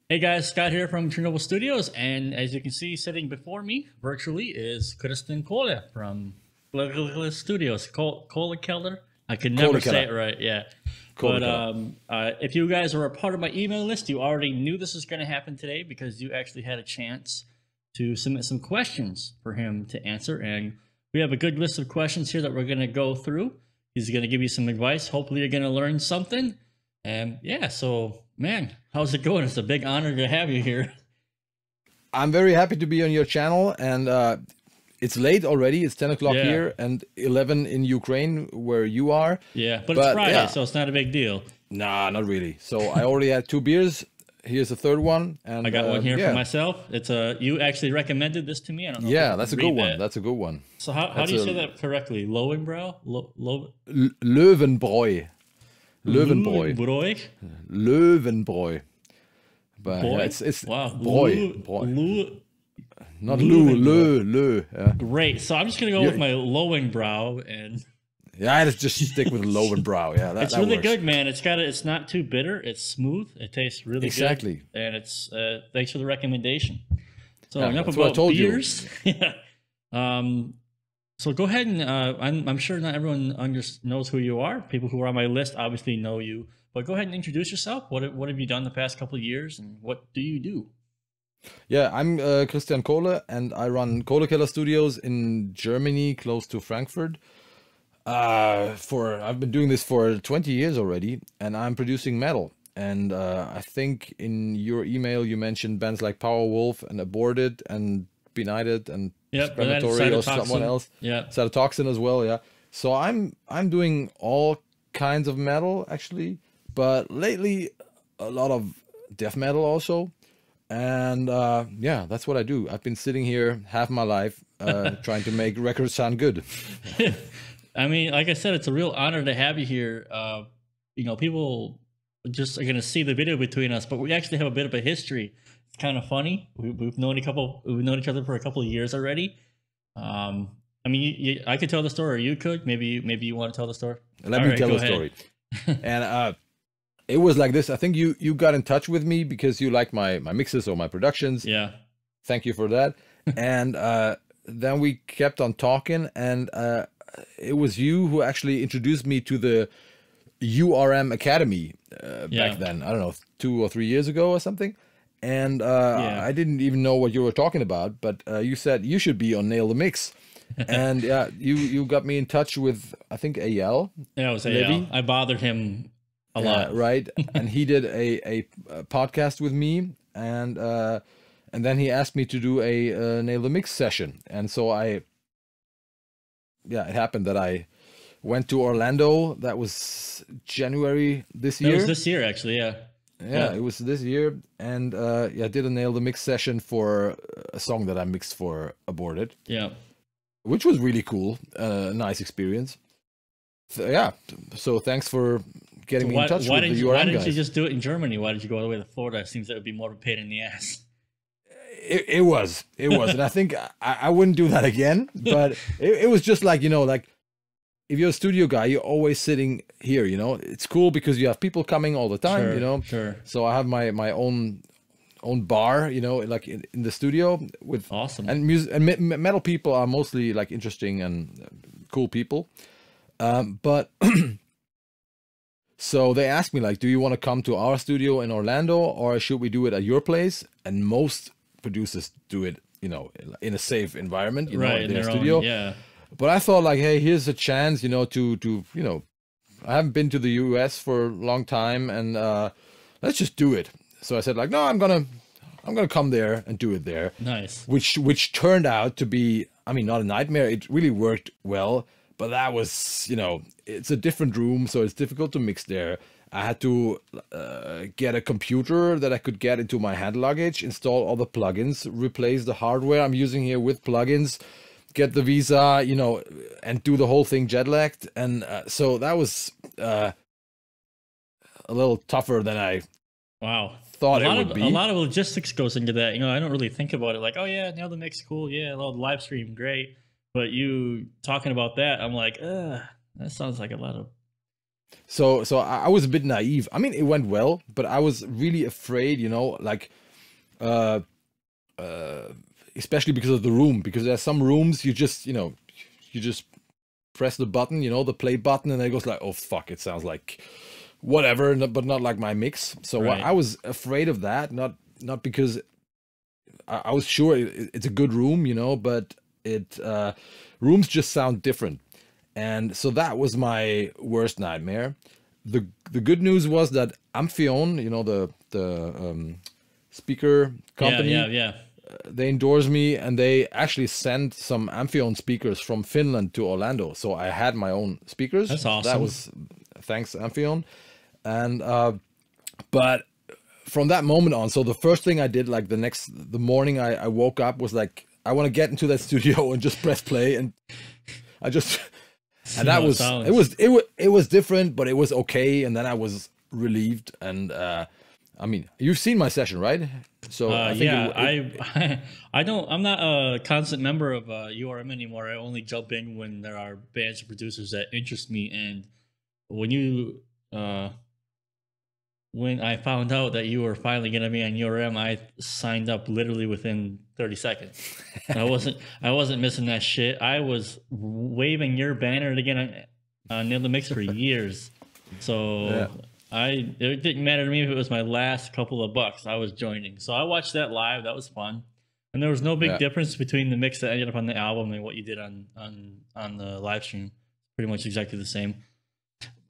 Hey guys, Scott here from Chernobyl Studios, and as you can see, sitting before me virtually is Kristian Kohle from Chernobyl Studios. Kohle Keller. I could never say Kolikala. it right. Yeah, but Kolikala. if you guys were a part of my email list, you already knew this was going to happen today because you actually had a chance to submit some questions for him to answer, and we have a good list of questions here that we're going to go through. He's going to give you some advice. Hopefully, you're going to learn something. And yeah, so man, how's it going? It's a big honor to have you here. I'm very happy to be on your channel, and it's late already. It's 10 o'clock Yeah, here and 11 in Ukraine, where you are. yeah, but it's But Friday, yeah, so it's not a big deal. nah, not really. So I already had 2 beers. Here's the third one, I and got one here for yeah, myself. It's a you actually recommended this to me. I don't know if yeah, you that's can a good read one. that. That's a good one. So how That's do you a say that correctly? Lowenbrow, Löwenbräu, Löwenbräu, Lowenbroy, Löwenbräu. But yeah, boy. it's Wow, Bräu, not Lowenbroy. Yeah. Great. So I'm just gonna go with You, my Lowenbrow, and yeah, let's just stick with Löwenbräu. Yeah, it's that really works. good, man. It's not too bitter. It's smooth. It tastes really good, Exactly. and it's thanks for the recommendation. So Yeah, enough that's what I about told you. beers. Yeah. So go ahead and I'm sure not everyone knows who you are. People who are on my list obviously know you, but go ahead and introduce yourself. What have you done the past couple of years, and what do you do? Yeah, I'm Kristian Kohle, and I run Kohlekeller Studios in Germany, close to Frankfurt. For I've been doing this for 20 years already, and I'm producing metal. And I think in your email you mentioned bands like Powerwolf and Aborted and Benighted and Yep, but that is Crematory or someone cytotoxin. else, Yeah. Cytotoxin as well. Yeah, so I'm doing all kinds of metal actually, but lately a lot of death metal also. And yeah, that's what I do. I've been sitting here half my life trying to make records sound good. I mean, like I said, it's a real honor to have you here. People just are going to see the video between us, but we actually have a bit of a history. It's kind of funny. We've known each other for a couple of years already. I mean, I could tell the story, or you could. Maybe you want to tell the story. Let All me right, tell go the ahead. story. And it was like this. I think you got in touch with me because you like my mixes or my productions. Yeah, Thank you for that. And then we kept on talking, and it was you who actually introduced me to the URM Academy back yeah, then. I don't know, 2 or 3 years ago or something. And yeah. I didn't even know what you were talking about, but you said you should be on Nail the Mix. And yeah, you got me in touch with, I think, AL That was AL. Levy. I bothered him a Yeah, lot. right. And he did a podcast with me, and then he asked me to do a Nail the Mix session. And so yeah, it happened that I went to Orlando. That was January this That was year. this year, actually. Yeah, Yeah, yeah, it was this year, and yeah, I did a Nail the Mix session for a song that I mixed for Aborted, yeah. which was really cool. Nice experience. So, yeah, so thanks for So getting me in touch with the why URM didn't you guys. just do it in Germany? Why did you go all the way to Florida? It seems that would be more of a pain in the ass. It was, and I think I wouldn't do that again. But it was just like, like if you're a studio guy, you're always sitting here. It's cool because you have people coming all the time. Sure, sure. So I have my own bar, like in the studio with Awesome. and music and metal people are mostly like interesting and cool people. But so they asked me like, do you want to come to our studio in Orlando or should we do it at your place? And most producers do it, in a safe environment, Right, in in their their own, studio. yeah. But I thought like, hey, here's a chance, to I haven't been to the US for a long time, and let's just do it. So I said like, no, I'm gonna come there and do it there, Nice. which turned out to be, I mean, not a nightmare. It really worked well, but that was, it's a different room, so it's difficult to mix there. I had to get a computer that I could get into my hand luggage, install all the plugins, replace the hardware I'm using here with plugins, get the visa, and do the whole thing jet lagged. And so that was a little tougher than I Wow. thought it would A be. lot of logistics goes into that. I don't really think about it like, oh yeah, now the mix cool, yeah, well, the live stream, great. But you talking about that, I'm like, that sounds like a lot of So I was a bit naive. I mean, it went well, but I was really afraid, you know, like uh especially because of the room, because there's some rooms you just, you know, you just press the button, you know, the play button, and it goes like, oh fuck, it sounds like whatever, but not like my mix. So Right. I was afraid of that, not because I was sure it's a good room, you know, but it rooms just sound different. And so that was my worst nightmare. The good news was that Amphion, you know, the speaker Yeah, company, yeah, yeah. they endorsed me, and they actually sent some Amphion speakers from Finland to Orlando. So I had my own speakers. That's So that awesome. was thanks Amphion. And but from that moment on, so the first thing I did, like the morning I woke up, was like, I want to get into that studio and just press play, and I just and that was it was different, but it was okay. And then I was relieved. And I mean, you've seen my session, right? So I think yeah, I'm not a constant member of URM anymore. I only jump in when there are bands and producers that interest me. And when you when I found out that you were finally gonna be on URM, I signed up literally within 30 seconds. I wasn't missing that shit. I was waving your banner to get on Nail the Mix for years. So Yeah. it didn't matter to me if it was my last couple of bucks. I was joining. So I watched that live. That was fun. And there was no big Yeah. difference between the mix that ended up on the album and what you did on the live stream. Pretty much exactly the same.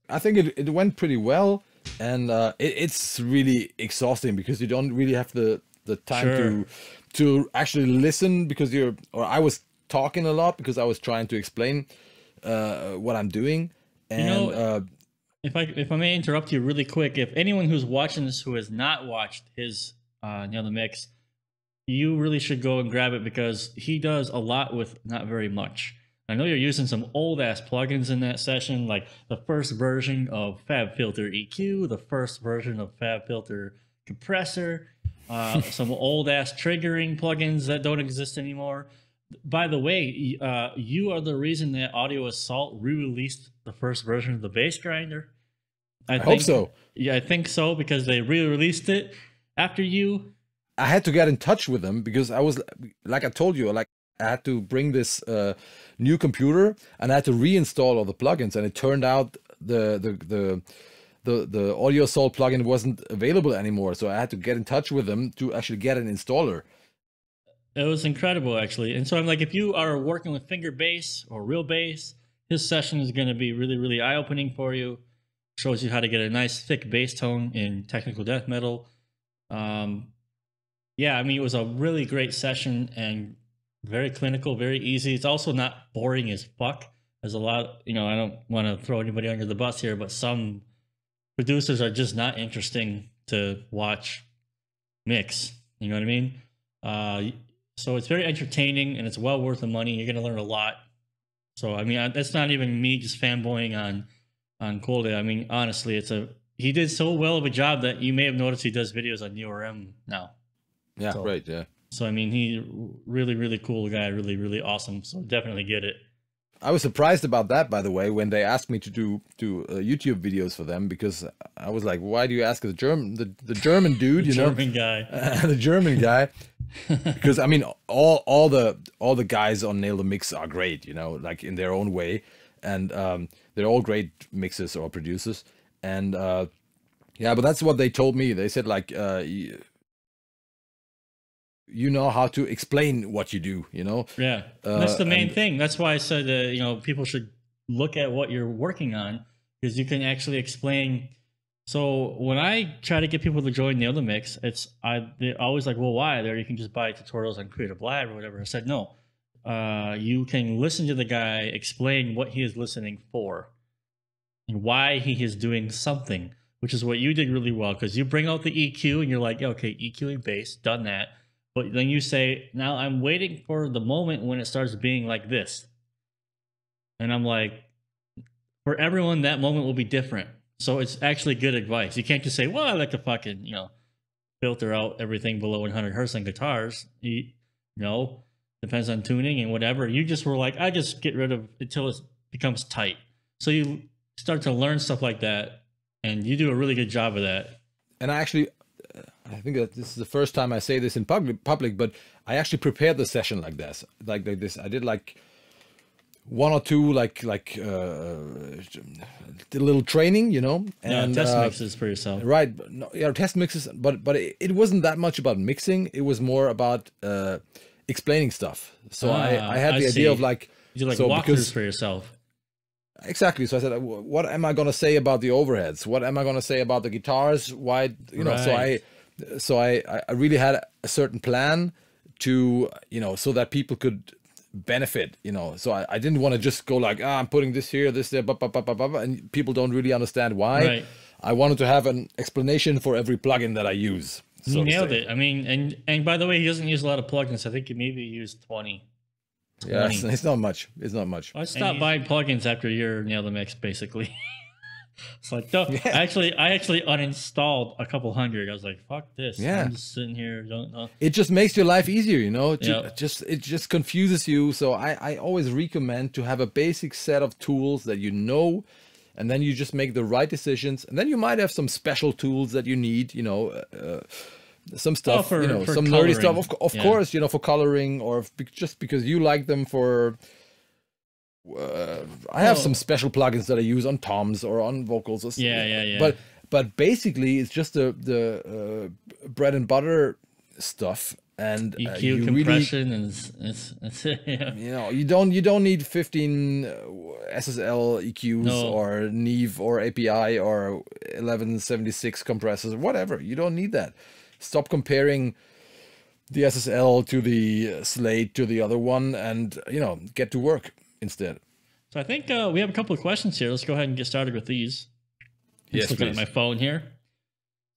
I think it went pretty well, and it's really exhausting because you don't really have the time Sure. to actually listen, because I was talking a lot because I was trying to explain what I'm doing. And You know, if I may interrupt you really quick, if anyone who's watching this who has not watched his Nail the Mix, you really should go and grab it, because he does a lot with not very much. I know you're using some old ass plugins in that session, like the first version of FabFilter EQ, the first version of FabFilter Compressor, some old ass triggering plugins that don't exist anymore. By the way, you are the reason that Audio Assault re-released the first version of the bass grinder. I hope so. Yeah, I think so, because they re-released it after you. I had to get in touch with them because I was, like I told you, like I had to bring this new computer, and I had to reinstall all the plugins, and it turned out the Audio Assault plugin wasn't available anymore. So I had to get in touch with them to actually get an installer. It was incredible, actually. And so I'm like, if you are working with finger bass or real bass, his session is going to be really, really eye-opening for you. Shows you how to get a nice thick bass tone in technical death metal. Yeah, I mean, it was a really great session and very clinical, very easy. It's also not boring as fuck. There's a lot, you know, I don't want to throw anybody under the bus here, but some producers are just not interesting to watch mix. You know what I mean? So it's very entertaining, and it's well worth the money. You're going to learn a lot. So, I mean, that's not even me just fanboying on Kohle. I mean, honestly, he did so well of a job that you may have noticed he does videos on URM now. Yeah, So, right. Yeah. So I mean, he really, really cool guy, really, really awesome. So definitely get it. I was surprised about that, by the way, when they asked me to do YouTube videos for them, because I was like, why do you ask the German dude, you know, German guy, the German guy? Because I mean, all the guys on Nail the Mix are great, you know, like in their own way, and they're all great mixers or producers. And yeah, but that's what they told me. They said, like, you know how to explain what you do, you know? Yeah, that's the main thing. That's why I said, you know, people should look at what you're working on, because you can actually explain. So when I try to get people to join Nail the Mix, they're always like, well, why? There you can just buy tutorials on Creative Live or whatever. I said, no, you can listen to the guy explain what he is listening for and why he is doing something, which is what you did really well, because you bring out the EQ and you're like, yeah, okay, EQing bass, done that. But then you say, now I'm waiting for the moment when it starts being like this. And I'm like, for everyone, that moment will be different. So it's actually good advice. You can't just say, well, I like to fucking, you know, filter out everything below 100 hertz on guitars. No, depends on tuning and whatever. You just were like, I just get rid of until it becomes tight. So you start to learn stuff like that, and you do a really good job of that. And I actually, I think that this is the first time I say this in public, but I actually prepared the session like this, like this. I did like one or two did a little training, you know, and test mixes for yourself, right? No, yeah, test mixes, but it wasn't that much about mixing. It was more about explaining stuff. So I had the idea of like, you do like so walkthroughs for yourself. Exactly. So I said, what am I going to say about the overheads? What am I going to say about the guitars? Why, you know, so I really had a certain plan to, you know, so that people could benefit, you know. So I didn't want to just go like, I'm putting this here, this there, and people don't really understand why. Right. I wanted to have an explanation for every plugin that I use. You nailed it. I mean, and by the way, he doesn't use a lot of plugins. I think he maybe used 20. Yeah, it's not much. It's not much. I stopped buying plugins after your Nail the Mix, basically. It's like, no, yeah. I actually uninstalled a couple hundred. I was like, fuck this. Yeah. I'm just sitting here. Don't know. It just makes your life easier, you know. It just confuses you. So I always recommend to have a basic set of tools that you know, and then you just make the right decisions. And then you might have some special tools that you need, you know, some stuff, you know, some coloring. Nerdy stuff, of course, you know, for coloring, or just because you like them for. I have some special plugins that I use on toms or on vocals. Or yeah. But basically, it's just the bread and butter stuff, and EQ compression, and that's it. Yeah. You know, you don't need 15 SSL EQs or Neve or API or 1176 compressors or whatever. You don't need that. Stop comparing the SSL to the Slate to the other one, and you know, get to work instead. So I think we have a couple of questions here. Let's go ahead and get started with these. Yes, looking at my phone here.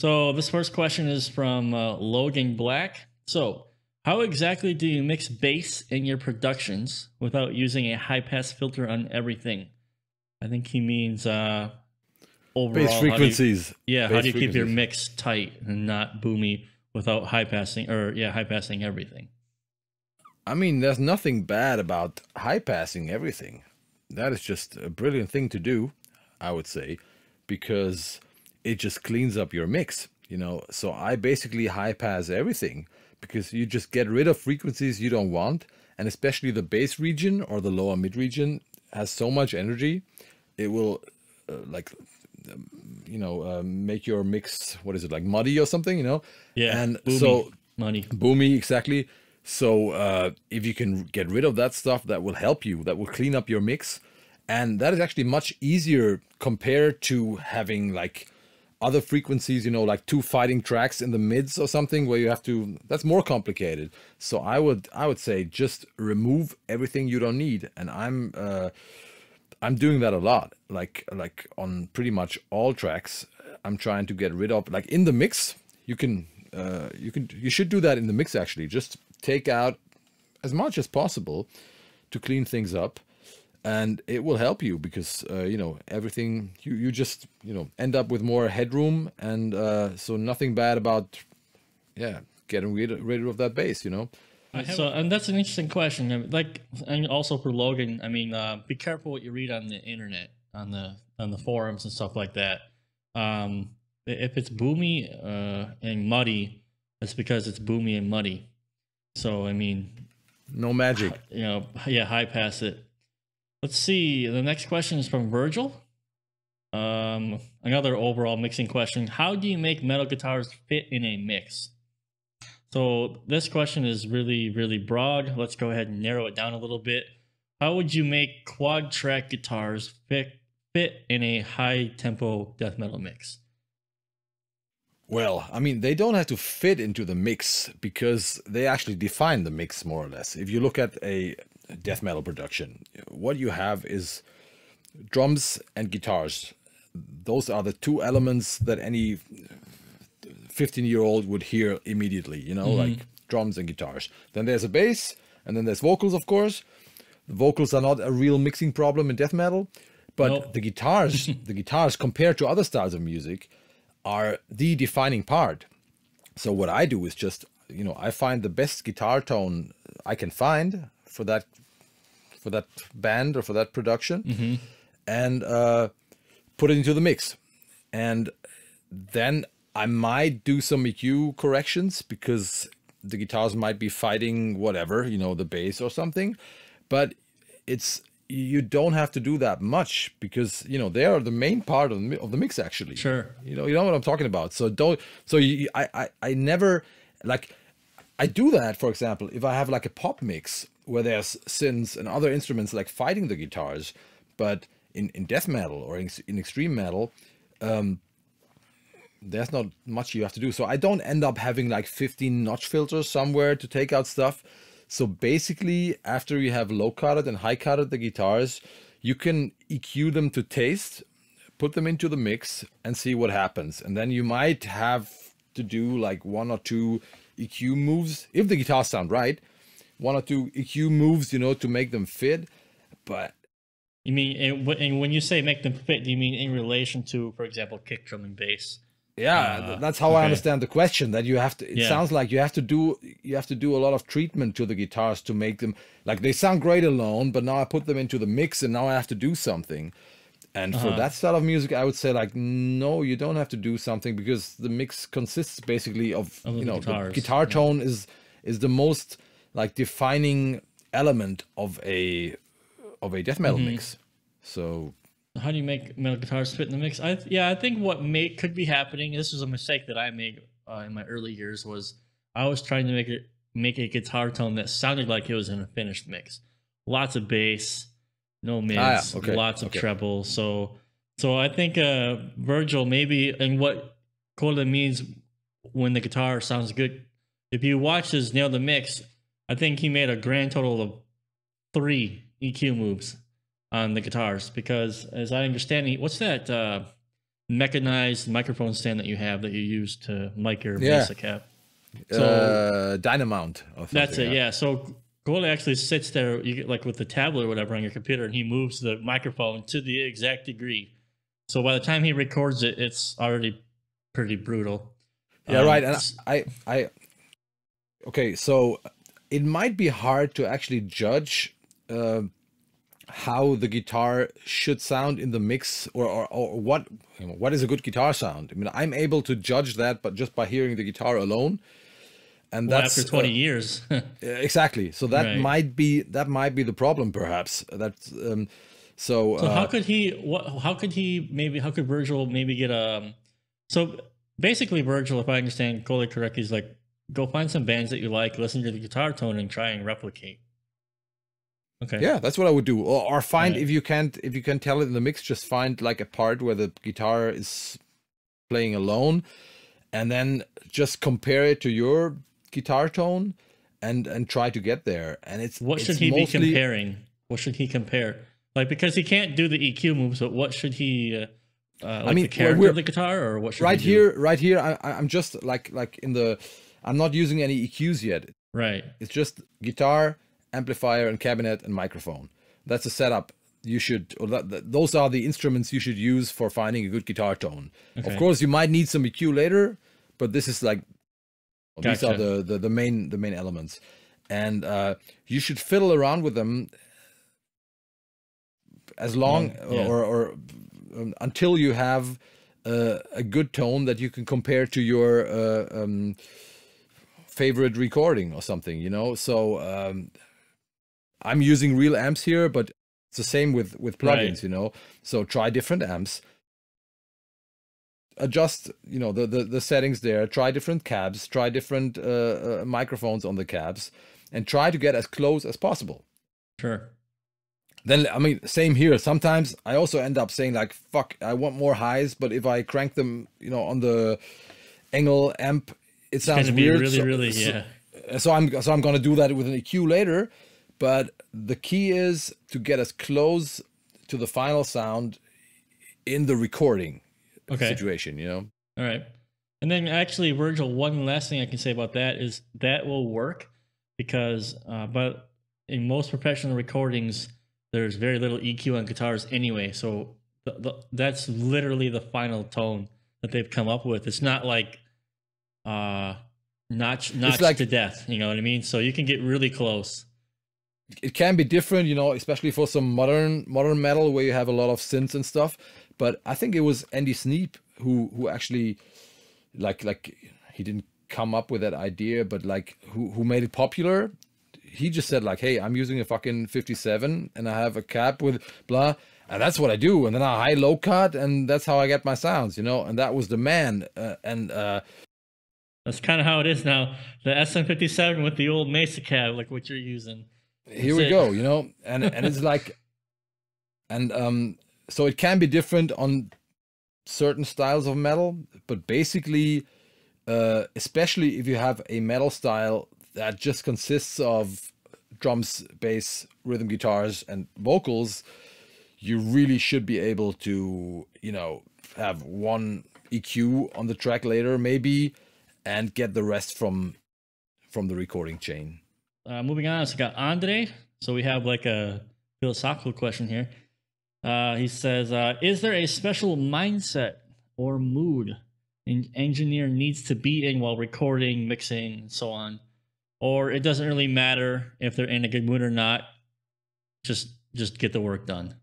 So this first question is from Logan Black. So how exactly do you mix bass in your productions without using a high pass filter on everything? I think he means overall bass frequencies. How do you keep your mix tight and not boomy without high passing everything? I mean, there's nothing bad about high passing everything. That is just a brilliant thing to do, I would say, because it just cleans up your mix, you know. So I basically high pass everything because you just get rid of frequencies you don't want. And especially the bass region or the lower mid region has so much energy. It will make your mix, what is it, like muddy or something, you know? Yeah. And boomy, so muddy. Boomy, exactly. So if you can get rid of that stuff, that will help you. That will clean up your mix. And that is actually much easier compared to having like other frequencies, you know, like two fighting tracks in the mids or something where you have to, that's more complicated. So I would say just remove everything you don't need. And I'm doing that a lot, like on pretty much all tracks. I'm trying to get rid of, like in the mix, you should do that in the mix actually. Just take out as much as possible to clean things up, and it will help you because you know, everything you just, you know, end up with more headroom, and so nothing bad about getting rid of that bass, you know. So, and that's an interesting question. Like, and also for Logan, I mean, be careful what you read on the internet, on the forums and stuff like that. If it's boomy and muddy, it's because it's boomy and muddy. So, I mean, no magic. You know, high pass it. Let's see. The next question is from Virgil. Another overall mixing question. How do you make metal guitars fit in a mix? So this question is really, really broad. Let's go ahead and narrow it down a little bit. How would you make quad track guitars fit in a high tempo death metal mix? Well, I mean, they don't have to fit into the mix because they actually define the mix more or less. If you look at a death metal production, what you have is drums and guitars. Those are the two elements that any 15-year-old would hear immediately, you know, like drums and guitars. Then there's a bass, and then there's vocals, of course. The vocals are not a real mixing problem in death metal, but the guitars compared to other styles of music are the defining part. So what I do is just, you know, I find the best guitar tone I can find for that band or for that production, and put it into the mix. And then I might do some EQ corrections because the guitars might be fighting whatever, you know, the bass or something. But you don't have to do that much because, you know, they are the main part of the mix actually. Sure. You know what I'm talking about. So I never, like, I do that, for example, if I have like a pop mix where there's synths and other instruments like fighting the guitars, but in death metal or in extreme metal, there's not much you have to do. So I don't end up having like 15 notch filters somewhere to take out stuff. So basically, after you have low cutted and high cutted the guitars, you can EQ them to taste, put them into the mix and see what happens. And then you might have to do like 1 or 2 EQ moves, if the guitars sound right, 1 or 2 EQ moves, you know, to make them fit. But you mean, and when you say make them fit, do you mean in relation to, for example, kick drum and bass? Yeah, that's how I understand the question. That you have to. It sounds like you have to do a lot of treatment to the guitars to make them, like, they sound great alone, but now I put them into the mix and now I have to do something. And for that style of music, I would say, like, no, you don't have to do something because the mix consists basically of you know, the guitar tone is the most like defining element of a death metal mix. So how do you make metal guitars fit in the mix? I think what could be happening, this was a mistake that I made in my early years, was I was trying to make a guitar tone that sounded like it was in a finished mix. Lots of bass, no mids, lots of treble. So I think Virgil, maybe, and what Kohle means when the guitar sounds good, if you watch his Nail the Mix, I think he made a grand total of 3 EQ moves on the guitars, because as I understand it, what's that mechanized microphone stand that you have that you use to mic your basic cap? So Dynamount. That's it. Yeah. So Kohle actually sits there, you get like with the tablet or whatever on your computer, and he moves the microphone to the exact degree. So by the time he records it, it's already pretty brutal. Yeah, right. And okay, so it might be hard to actually judge how the guitar should sound in the mix, or what, you know, what is a good guitar sound. I mean, I'm able to judge that, but just by hearing the guitar alone. And that's after 20 years. Exactly. So that might be the problem, perhaps. That's so how could Virgil maybe get a, so basically Virgil, if I understand Kohle correctly, is like, go find some bands that you like, listen to the guitar tone and try and replicate. Okay. Yeah, that's what I would do. Or find, if you can't tell it in the mix, just find like a part where the guitar is playing alone, and then just compare it to your guitar tone and try to get there. And what should he be comparing? What should he compare? Like, because he can't do the EQ moves, but what should he I mean, the character of the guitar, or what should he do? Right here I'm just like in the, I'm not using any EQs yet. Right. It's just guitar, amplifier, and cabinet and microphone. That's a setup you should, or those are the instruments you should use for finding a good guitar tone. Okay. Of course, you might need some EQ later, but this is like, these are the main elements, and you should fiddle around with them as long or until you have a good tone that you can compare to your favorite recording or something, you know. So I'm using real amps here, but it's the same with plugins, you know. So try different amps, adjust, you know, the settings there, try different cabs, try different microphones on the cabs, and try to get as close as possible. Sure. Then, I mean, same here. Sometimes I also end up saying like, fuck, I want more highs, but if I crank them, you know, on the Engel amp, it sounds weird. So I'm gonna do that with an EQ later. But the key is to get as close to the final sound in the recording situation, you know? All right. And then actually, Virgil, one last thing I can say about that is that will work because, but in most professional recordings, there's very little EQ on guitars anyway. So that's literally the final tone that they've come up with. It's not like notch like, to death, you know what I mean? So you can get really close. It can be different, you know, especially for some modern metal where you have a lot of synths and stuff. but I think it was Andy Sneap who actually like he didn't come up with that idea, but like who made it popular. He just said like, hey, I'm using a fucking 57 and I have a cap with blah, and that's what I do, and then I high low cut, and that's how I get my sounds, you know. And that was the man. That's kind of how it is now. The SM57 with the old Mesa cab, like what you're using. Here we go, you know. And it's like, and so it can be different on certain styles of metal, but basically, especially if you have a metal style that just consists of drums, bass, rhythm guitars, and vocals, you really should be able to, you know, have one EQ on the track later maybe, and get the rest from the recording chain. Moving on, so we got Andre. So we have like a philosophical question here. He says, is there a special mindset or mood an engineer needs to be in while recording, mixing, and so on? Or it doesn't really matter if they're in a good mood or not, just get the work done?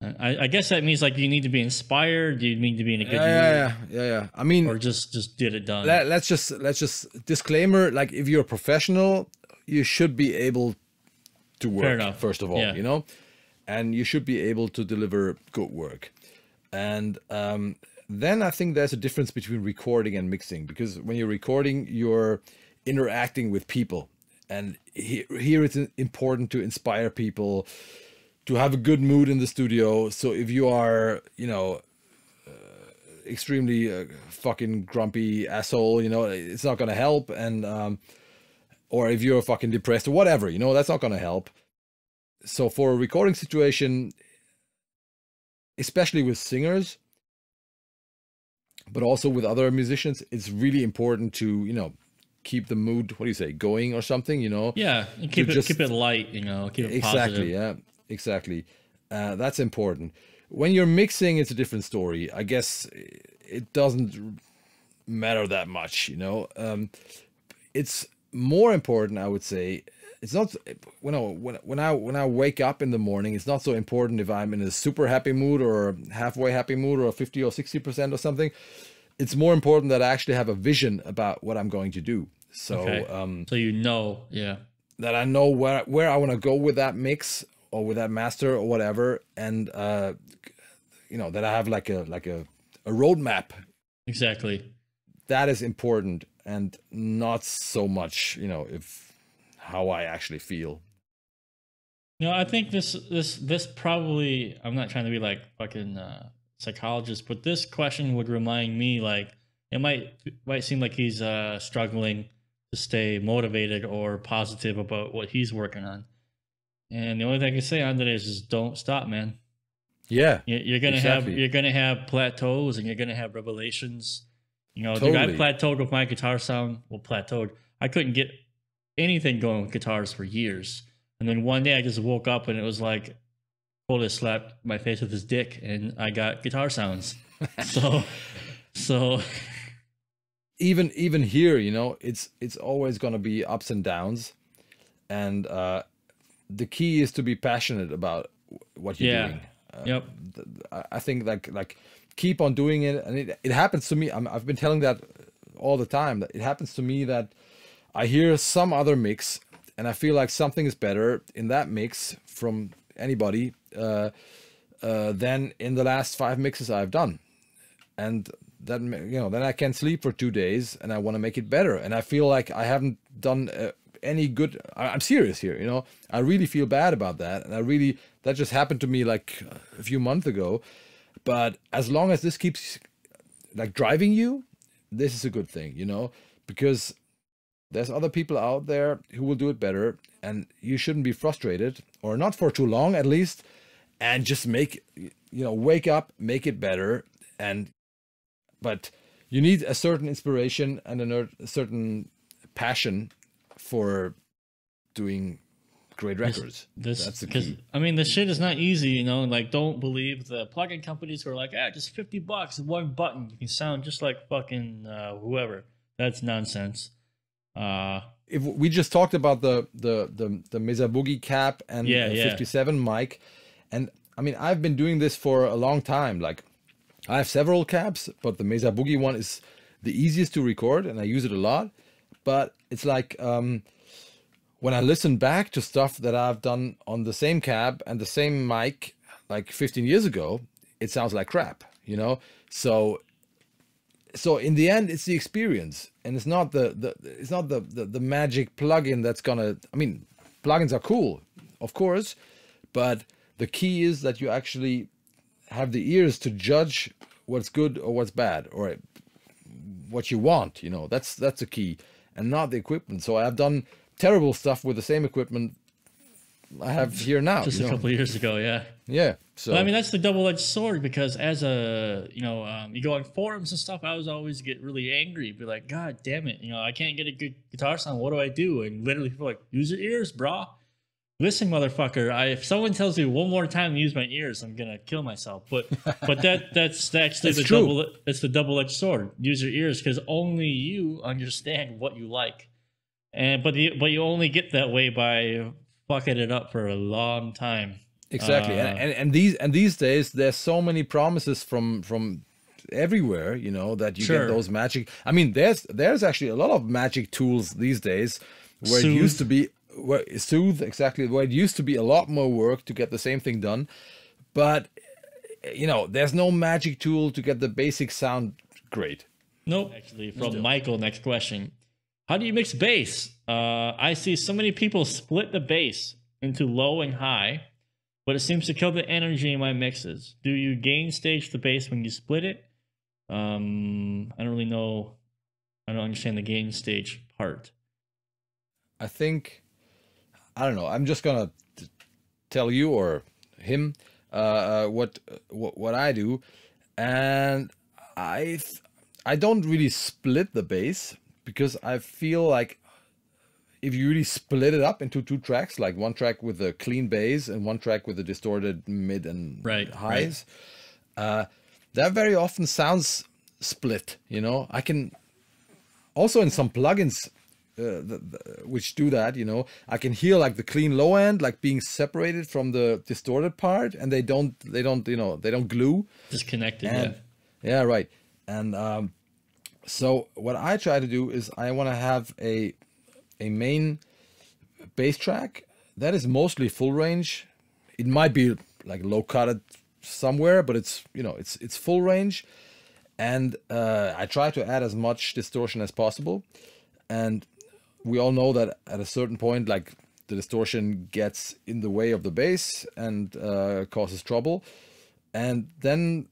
I guess that means like you need to be inspired. You need to be in a good mood. Yeah. I mean, or just get it done. Let's just disclaimer. Like, if you're a professional, you should be able to work. Fair enough. First of all, you know, and you should be able to deliver good work. And then I think there's a difference between recording and mixing, because when you're recording, you're interacting with people, and here it's important to inspire people, to have a good mood in the studio. So if you are, you know, extremely fucking grumpy asshole, you know, it's not gonna help. And or if you're fucking depressed or whatever, you know, that's not gonna help. So for a recording situation, especially with singers, but also with other musicians, it's really important to, you know, keep the mood, what do you say, going or something, you know? Yeah, and keep it light, you know, keep it positive. Exactly, yeah, exactly. That's important. When you're mixing, it's a different story. I guess it doesn't matter that much, you know. It's more important, I would say. It's not when I wake up in the morning. It's not so important if I'm in a super happy mood or halfway happy mood or 50 or 60% or something. It's more important that I actually have a vision about what I'm going to do. So, okay. So you know, yeah, that I know where I want to go with that mix or with that master or whatever, and you know, that I have like a roadmap. Exactly. That is important, and not so much, you know, how I actually feel. No, I think this probably, I'm not trying to be like fucking psychologist, but this question would remind me, like, it might seem like he's struggling to stay motivated or positive about what he's working on. And the only thing I can say on that is just don't stop, man. Yeah, you're gonna have plateaus, and you're gonna have revelations. You know, totally. I plateaued with my guitar sound. Well, plateaued. I couldn't get anything going with guitars for years, and then one day I just woke up and it was like Kohle slapped my face with his dick, and I got guitar sounds. so even here, you know, it's always gonna be ups and downs, and the key is to be passionate about what you're doing. Yep. I think like keep on doing it, and it happens to me. I've been telling that all the time, that it happens to me that I hear some other mix and I feel like something is better in that mix from anybody than in the last 5 mixes I've done, and that, you know, then I can't sleep for 2 days and I want to make it better, and I feel like I haven't done any good. I'm serious here, you know. I really feel bad about that, and that just happened to me like a few months ago. But as long as this keeps like driving you, this is a good thing, you know, because there's other people out there who will do it better, and you shouldn't be frustrated, or not for too long at least, and just make, you know, wake up, make it better. But you need a certain inspiration and a certain passion for doing great records. That's the key. I mean, the shit is not easy, you know. Like, don't believe the plugin companies who are like, just $50 and one button, you can sound just like fucking whoever. That's nonsense. If we just talked about the Mesa Boogie cap and 57 mic, and I mean, I've been doing this for a long time. Like, I have several cabs, but the Mesa Boogie one is the easiest to record, and I use it a lot. But it's like when I listen back to stuff that I've done on the same cab and the same mic like 15 years ago, it sounds like crap, you know? So in the end, it's the experience, and it's not the magic plugin that's gonna, I mean, plugins are cool, of course, but the key is that you actually have the ears to judge what's good or what's bad, or what you want, you know? That's the key, and not the equipment. So I've done terrible stuff with the same equipment I have here now. Just a couple of years ago, yeah. Yeah. So well, I mean, that's the double-edged sword, because as a, you know, you go on forums and stuff, I was always get really angry, be like, God damn it, you know, I can't get a good guitar sound. What do I do? And literally people are like, use your ears, brah. Listen, motherfucker. If someone tells me one more time to use my ears, I'm gonna kill myself. But that's actually the double-edged sword. Use your ears, because only you understand what you like, but you only get that way by fucking it up for a long time. Exactly, and these days there's so many promises from everywhere, you know, that you get those magic. I mean, there's actually a lot of magic tools these days where it used to be where it used to be a lot more work to get the same thing done, but you know, there's no magic tool to get the basic sound great. Nope. Actually, from Michael, next question. How do you mix bass? I see so many people split the bass into low and high, but it seems to kill the energy in my mixes. Do you gain stage the bass when you split it? I don't really know. I don't understand the gain stage part. I think, I don't know. I'm just gonna tell you or him what I do, and I don't really split the bass, because I feel like if you really split it up into two tracks, like one track with a clean bass and one track with a distorted mid and highs, that very often sounds split, you know. I can also, in some plugins which do that, you know, I can hear like the clean low end like being separated from the distorted part, and they don't you know, they don't glue, disconnected. And, yeah, right. And so what I try to do is I want to have a main bass track that is mostly full range. It might be like low cut somewhere, but it's, you know, it's full range, and I try to add as much distortion as possible. And we all know that at a certain point, like, the distortion gets in the way of the bass and causes trouble. And then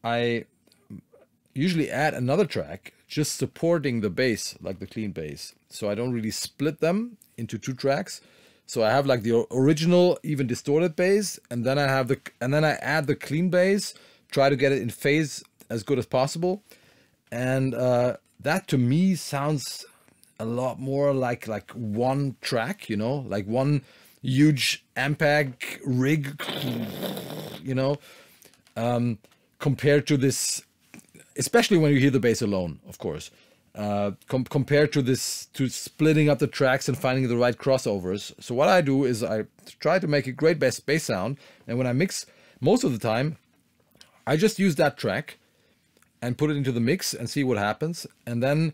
I usually add another track just supporting the bass, like the clean bass. So I don't really split them into two tracks. So I have like the original, even distorted bass, and then I add the clean bass, try to get it in phase as good as possible. And that to me sounds a lot more like one track, you know, like one huge Ampeg rig, you know, compared to this, especially when you hear the bass alone, of course, compared to splitting up the tracks and finding the right crossovers. So what I do is I try to make a great bass sound, and when I mix, most of the time, I just use that track and put it into the mix and see what happens. And then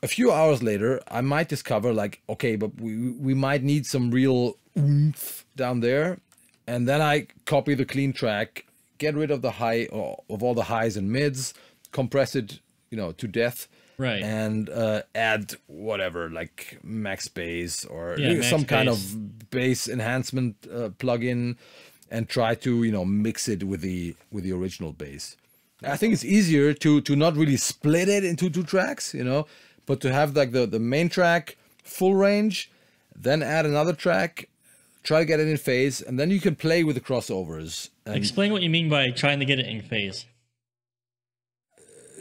a few hours later, I might discover like, okay, but we might need some real oomph down there. And then I copy the clean track, get rid of the high, of all the highs and mids, compress it, you know, to death. Right. And add whatever, like max bass or some kind of bass enhancement plugin, and try to, you know, mix it with the original bass. I think it's easier to not really split it into two tracks, you know, but to have like the main track full range, then add another track, try to get it in phase, and then you can play with the crossovers. And explain what you mean by trying to get it in phase.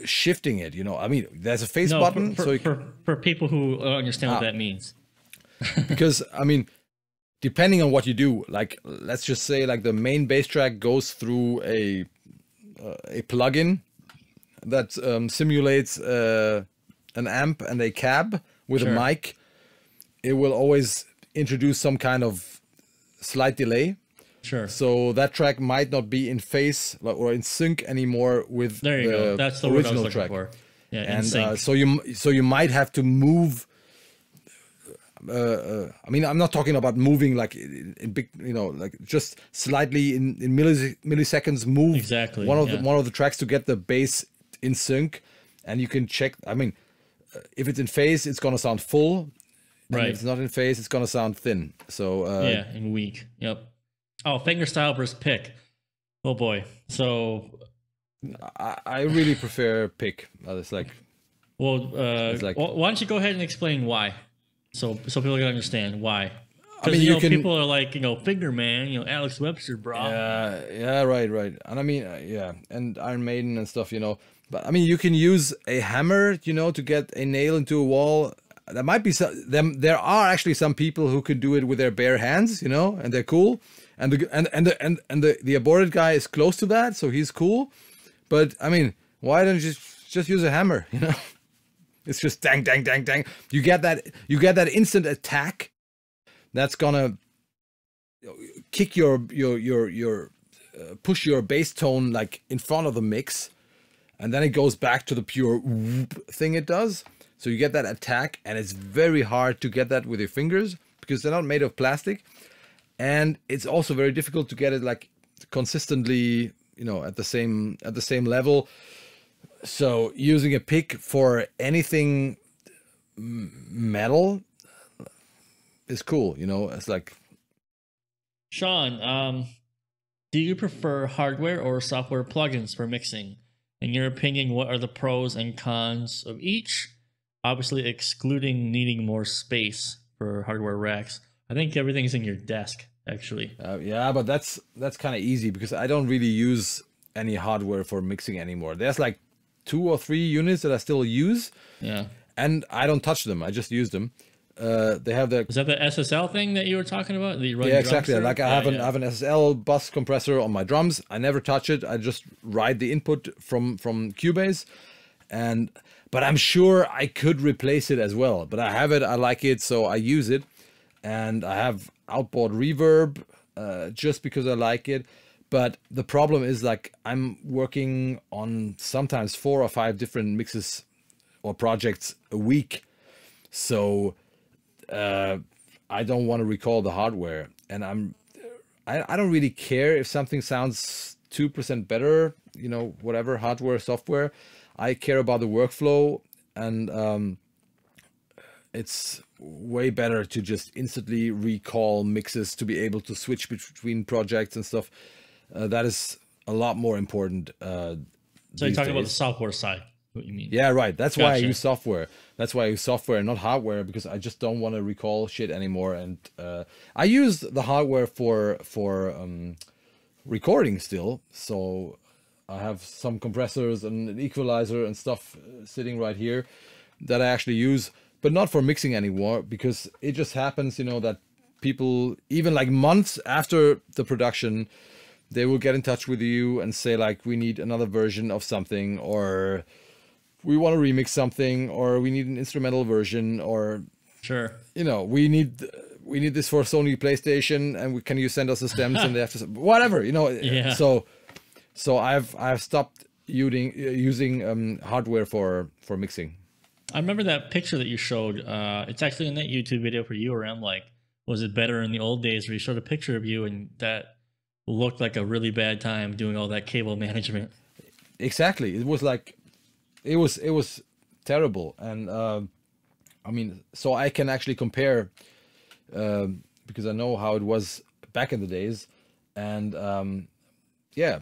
Shifting it, you know, I mean, there's a phase button. For people who understand what that means. Because, I mean, depending on what you do, like, let's just say like the main bass track goes through a plugin that simulates an amp and a cab with a mic. It will always introduce some kind of slight delay. Sure. So that track might not be in phase or in sync anymore with There you go. That's the word I was looking for. Yeah, in sync. so you might have to move. I mean, I'm not talking about moving like in big, you know, like just slightly in milliseconds move exactly one of the tracks to get the bass in sync, and you can check. I mean, if it's in phase, it's gonna sound full. Right. If it's not in phase, it's gonna sound thin. So yeah, and weak. Yep. Oh, fingerstyle versus pick. Oh boy. So I really prefer pick. It's like, well, why don't you go ahead and explain why, so people can understand why. Because I mean, people are like, Finger Man, Alex Webster, bro. Yeah, right. And I mean, yeah, and Iron Maiden and stuff, But I mean, you can use a hammer, to get a nail into a wall. There might be there are actually some people who can do it with their bare hands, and they're cool. And the aborted guy is close to that, so he's cool. But I mean, why don't you just use a hammer? It's just dang, dang, dang, dang. You get that instant attack. That's gonna kick your push your bass tone like in front of the mix, and then it goes back to the pure whoop thing it does. So you get that attack, and it's very hard to get that with your fingers because they're not made of plastic, and it's also very difficult to get it like consistently, at the same level. So using a pick for anything metal is cool, It's like, Sean, do you prefer hardware or software plugins for mixing? In your opinion, what are the pros and cons of each? Obviously, excluding needing more space for hardware racks. I think everything's in your desk, actually. Yeah, but that's kind of easy because I don't really use any hardware for mixing anymore. There's like 2 or 3 units that I still use. Yeah. And I don't touch them. I just use them. They have the... Is that the SSL thing that you were talking about? Yeah, exactly. Like I have an SSL bus compressor on my drums. I never touch it. I just ride the input from Cubase. But I'm sure I could replace it as well. But I have it. I like it, so I use it. And I have outboard reverb just because I like it. But the problem is, like, I'm working on sometimes 4 or 5 different mixes or projects a week. So I don't want to recall the hardware. And I don't really care if something sounds 2% better, whatever, hardware, software. I care about the workflow, and it's way better to just instantly recall mixes to be able to switch between projects and stuff. That is a lot more important. So you're talking about the software side, what you mean? Yeah, right. That's why I use software. That's why I use software, not hardware, because I just don't want to recall shit anymore. And I use the hardware for recording still. So I have some compressors and an equalizer and stuff sitting right here that I actually use, but not for mixing anymore, because it just happens, that people, even like months after the production, they will get in touch with you and say, like, we need another version of something, or we want to remix something, or we need an instrumental version, or sure, we need this for Sony PlayStation, and can you send us the stems? And they have to, whatever, Yeah. So I've stopped using hardware for mixing. I remember that picture that you showed. It's actually in that YouTube video for you around, like, was it better in the old days, where you showed a picture of you and that looked like a really bad time doing all that cable management. Exactly. It was like, it was terrible. And I mean, so I can actually compare because I know how it was back in the days. And yeah,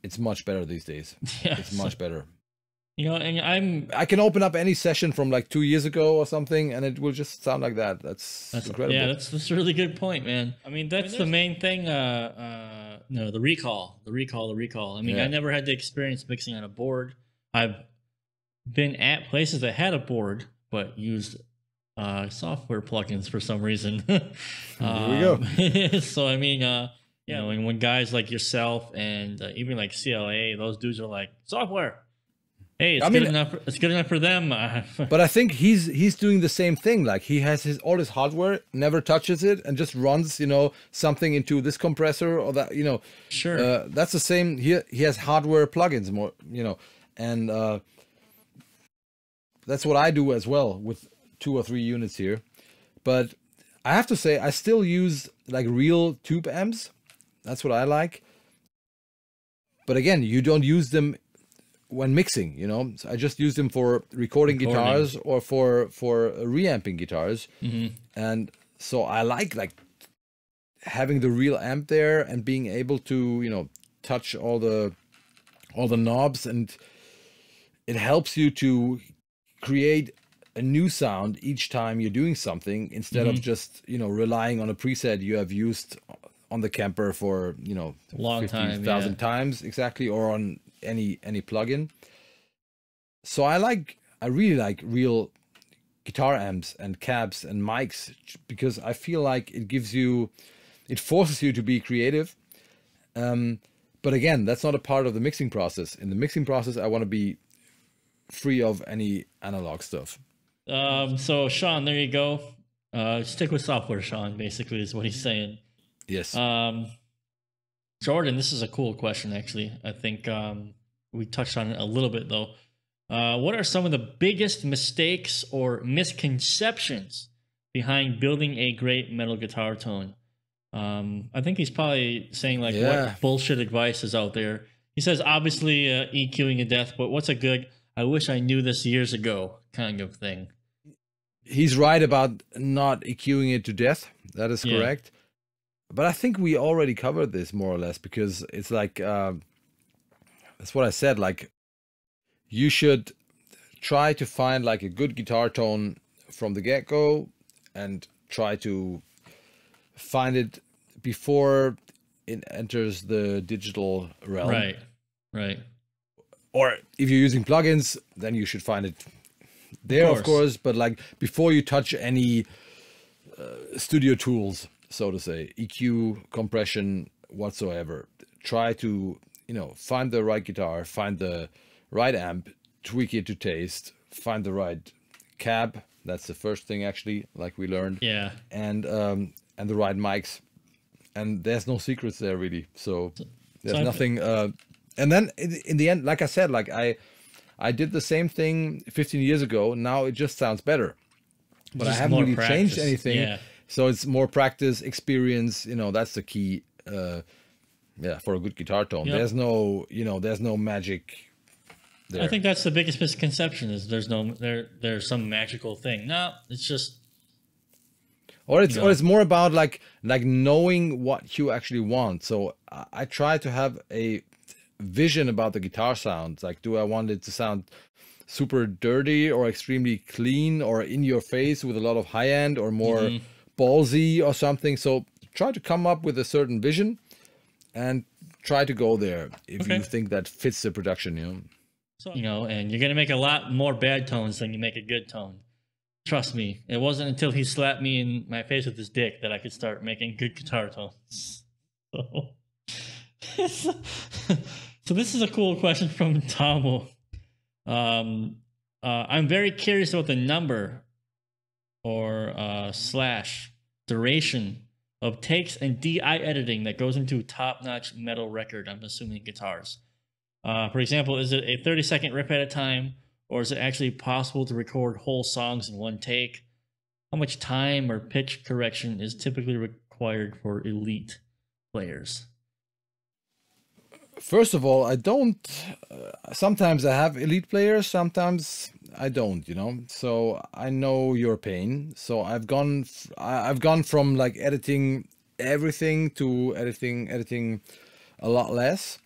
it's much better these days. Yeah, it's much better. And I can open up any session from like 2 years ago or something, and it will just sound like that. That's incredible. Yeah, that's a really good point, man. I mean, that's the main thing. No, the recall. I mean, I never had the experience mixing on a board. I've been at places that had a board, but used software plugins for some reason. Here we go. So I mean, and when guys like yourself and even like CLA, those dudes are like, software. Hey, it's I good mean, enough. It's good enough for them. but I think he's doing the same thing. Like he has all his hardware, never touches it, and just runs, something into this compressor or that, Sure. That's the same. He has hardware plugins more, and that's what I do as well with 2 or 3 units here. But I have to say, I still use like real tube amps. That's what I like. But again, you don't use them when mixing, So I just use them for recording guitars or for reamping guitars. And so I like having the real amp there and being able to, touch all the knobs, and it helps you to create a new sound each time you're doing something, instead of just, relying on a preset you have used on the Kemper for, long time, 50,000 times exactly, or on any plugin. So I really like real guitar amps and cabs and mics, because I feel like it forces you to be creative. But again, that's not a part of the mixing process. In the mixing process, I want to be free of any analog stuff. So Sean, there you go. Stick with software, Sean, basically is what he's saying. Yes. Jordan, this is a cool question, actually. I think we touched on it a little bit, though. What are some of the biggest mistakes or misconceptions behind building a great metal guitar tone? I think he's probably saying like what bullshit advice is out there. He says obviously EQing to death, but what's a good I wish I knew this years ago kind of thing. He's right about not EQing it to death. That is correct. But I think we already covered this more or less, because it's like that's what I said. Like, you should try to find like a good guitar tone from the get-go, and try to find it before it enters the digital realm. Right. Or if you're using plugins, then you should find it there, of course. But like before you touch any studio tools, so to say, EQ, compression, whatsoever, try to, find the right guitar, find the right amp, tweak it to taste, find the right cab. That's the first thing, actually, like we learned. Yeah. And the right mics. And there's no secrets there, really. So there's nothing. And then in the end, like I said, like I did the same thing 15 years ago. Now it just sounds better. But I haven't really changed anything. Yeah. So it's more practice, experience. That's the key. For a good guitar tone. Yep. There's no magic there. I think that's the biggest misconception, is there's some magical thing. No, it's just, or it's more about like knowing what you actually want. So I try to have a vision about the guitar sound. Like, do I want it to sound super dirty or extremely clean or in your face with a lot of high end, or more ballsy or something? So try to come up with a certain vision and try to go there if you think that fits the production. So, and you're gonna make a lot more bad tones than you make a good tone. Trust me. It wasn't until he slapped me in my face with his dick that I could start making good guitar tones. So this is a cool question from Tomo. I'm very curious about the number or slash duration of takes and DI editing that goes into top-notch metal record. I'm assuming guitars. For example, is it a 30-second rip at a time, or is it actually possible to record whole songs in one take? How much time or pitch correction is typically required for elite players? First of all, I don't. Sometimes I have elite players, sometimes I don't. So I know your pain. So I've gone from like editing everything to editing a lot less.